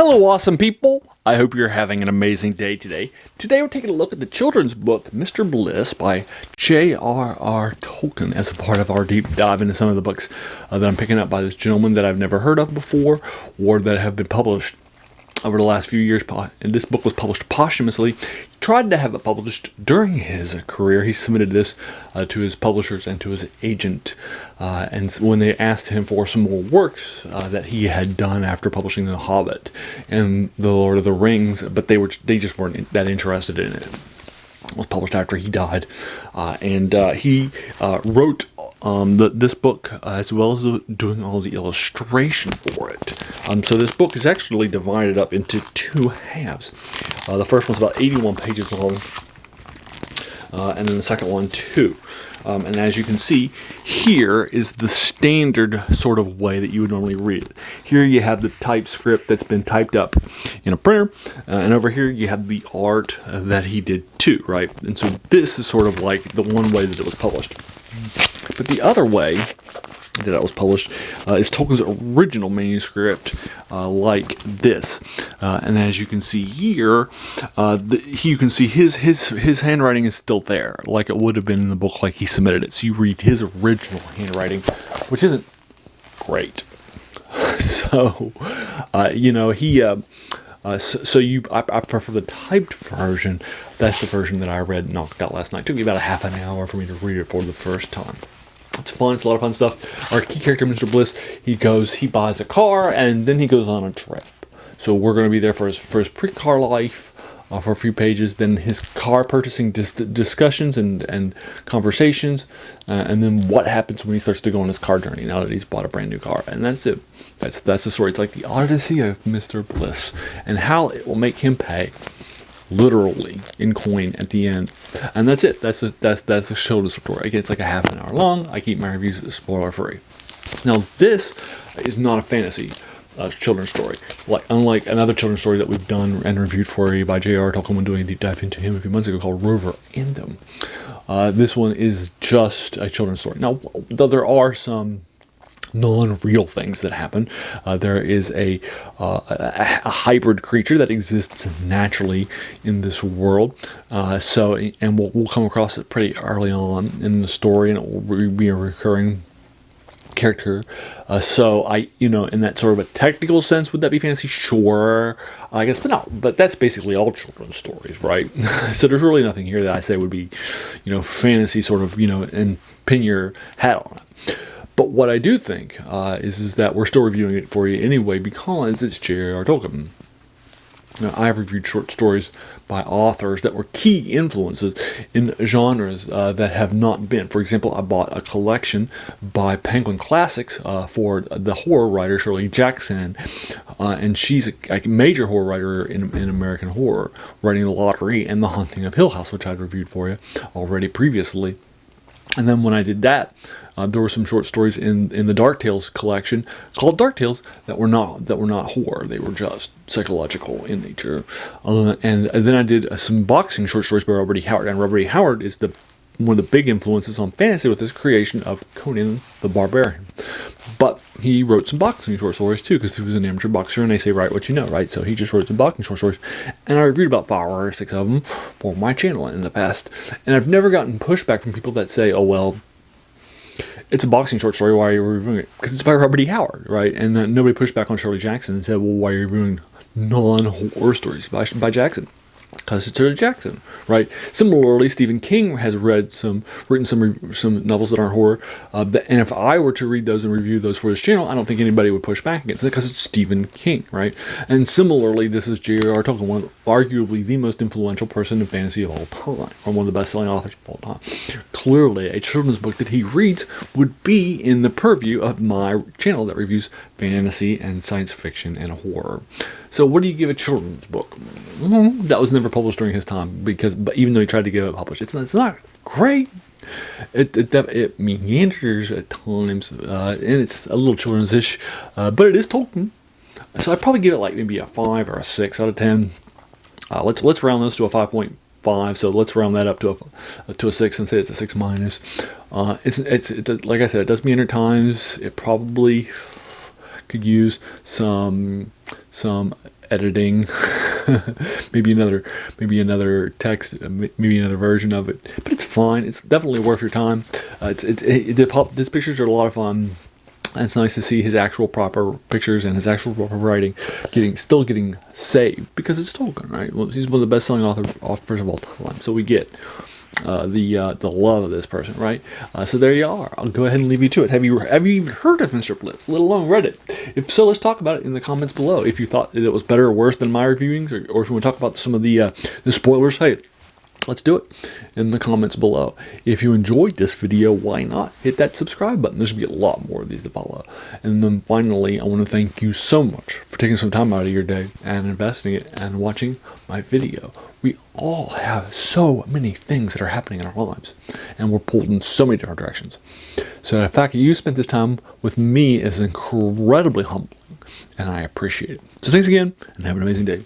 Hello, awesome people! I hope you're having an amazing day today. Today we're taking a look at the children's book, Mr. Bliss, by J.R.R. Tolkien, as a part of our deep dive into some of the books that I'm picking up by this gentleman that I've never heard of before, or that have been published over the last few years. And this book was published posthumously. He tried to have it published during his career. He submitted this to his publishers and to his agent. And when they asked him for some more works that he had done after publishing The Hobbit and The Lord of the Rings, but they just weren't that interested in it. It was published after he died, and he wrote this book as well as doing all the illustration for it. So this book is actually divided up into two halves. The first one's about 81 pages long, and then the second one too. And as you can see, here is the standard sort of way that you would normally read it. Here you have the typescript that's been typed up in a printer, and over here you have the art that he did too, right? And so this is sort of like the one way that it was published. But the other way that it was published is Tolkien's original manuscript, like this. And as you can see here, you can see his handwriting is still there, like it would have been in the book, like he submitted it. So you read his original handwriting, which isn't great. So, I prefer the typed version. That's the version that I read and knocked out last night. It took me about a half an hour for me to read it for the first time. It's fun. It's a lot of fun stuff. Our key character, Mr. Bliss, he buys a car, and then he goes on a trip. So we're going to be there for his pre-car life for a few pages, then his car purchasing discussions and conversations, and then what happens when he starts to go on his car journey now that he's bought a brand new car. And that's it. That's the story. It's like the Odyssey of Mr. Bliss and how it will make him pay, literally in coin at the end. And that's it. That's the children's story. Again, it's like a half an hour long. I keep my reviews spoiler free. Now this is not a fantasy children's story, unlike another children's story that we've done and reviewed for you by J.R.R. Tolkien when doing a deep dive into him a few months ago, called Rover Andom. This one is just a children's story. Now, though there are some non-real things that happen. There is a hybrid creature that exists naturally in this world. And we'll come across it pretty early on in the story, and it will be a recurring character. In that sort of a technical sense, would that be fantasy? Sure, I guess, but no. But that's basically all children's stories, right? So there's really nothing here that I say would be, fantasy sort of, and pin your hat on it. But what I do think is that we're still reviewing it for you anyway because it's J.R.R. Tolkien. Now, I've reviewed short stories by authors that were key influences in genres that have not been. For example, I bought a collection by Penguin Classics for the horror writer Shirley Jackson, and she's a major horror writer in American horror, writing The Lottery and The Haunting of Hill House, which I'd reviewed for you already previously. And then when I did that, there were some short stories in the Dark Tales collection called Dark Tales that were not horror. They were just psychological in nature. And then I did some boxing short stories by Robert E. Howard. And Robert E. Howard is one of the big influences on fantasy with his creation of Conan the Barbarian. But he wrote some boxing short stories too, because he was an amateur boxer, and they say write what you know, right? So he just wrote some boxing short stories, and I reviewed about 5 or 6 of them for my channel in the past. And I've never gotten pushback from people that say, "Oh well, it's a boxing short story. Why are you reviewing it?" Because it's by Robert E. Howard, right? And nobody pushed back on Shirley Jackson and said, "Well, why are you reviewing non-horror stories by Jackson?" Because it's Shirley Jackson, right? Similarly, Stephen King has written some novels that aren't horror, and if I were to read those and review those for this channel, I don't think anybody would push back against it because it's Stephen King, right? And similarly, this is J.R.R. Tolkien, arguably the most influential person in fantasy of all time, or one of the best-selling authors of all time. Clearly, a children's book that he reads would be in the purview of my channel that reviews fantasy and science fiction and horror. So what do you give a children's book? That was never published during his time, but even though he tried to get it published, it's not great. It meanders at times, and it's a little children's-ish, but it is Tolkien. So I'd probably give it like maybe a 5 or a 6 out of 10. Let's round those to a 5.5. So let's round that up to a 6 and say it's a 6 minus. It's like I said, it does meander times. It probably could use some editing, maybe another text, maybe another version of it. But it's fine. It's definitely worth your time. These pictures are a lot of fun. And it's nice to see his actual proper pictures and his actual proper writing still getting saved, because it's Tolkien, right? Well, he's one of the best-selling authors of all time. So we get the love of this person, right? So there you are. I'll go ahead and leave you to it. Have you even heard of Mr. Bliss, let alone read it? If so, let's talk about it in the comments below. If you thought that it was better or worse than my reviewings, or if you want to talk about some of the spoilers, hey, let's do it in the comments below. If you enjoyed this video, why not hit that subscribe button? There's going to be a lot more of these to follow. And then finally, I want to thank you so much for taking some time out of your day and investing it and watching my video. We all have so many things that are happening in our lives, and we're pulled in so many different directions. So the fact that you spent this time with me is incredibly humbling, and I appreciate it. So thanks again, and have an amazing day.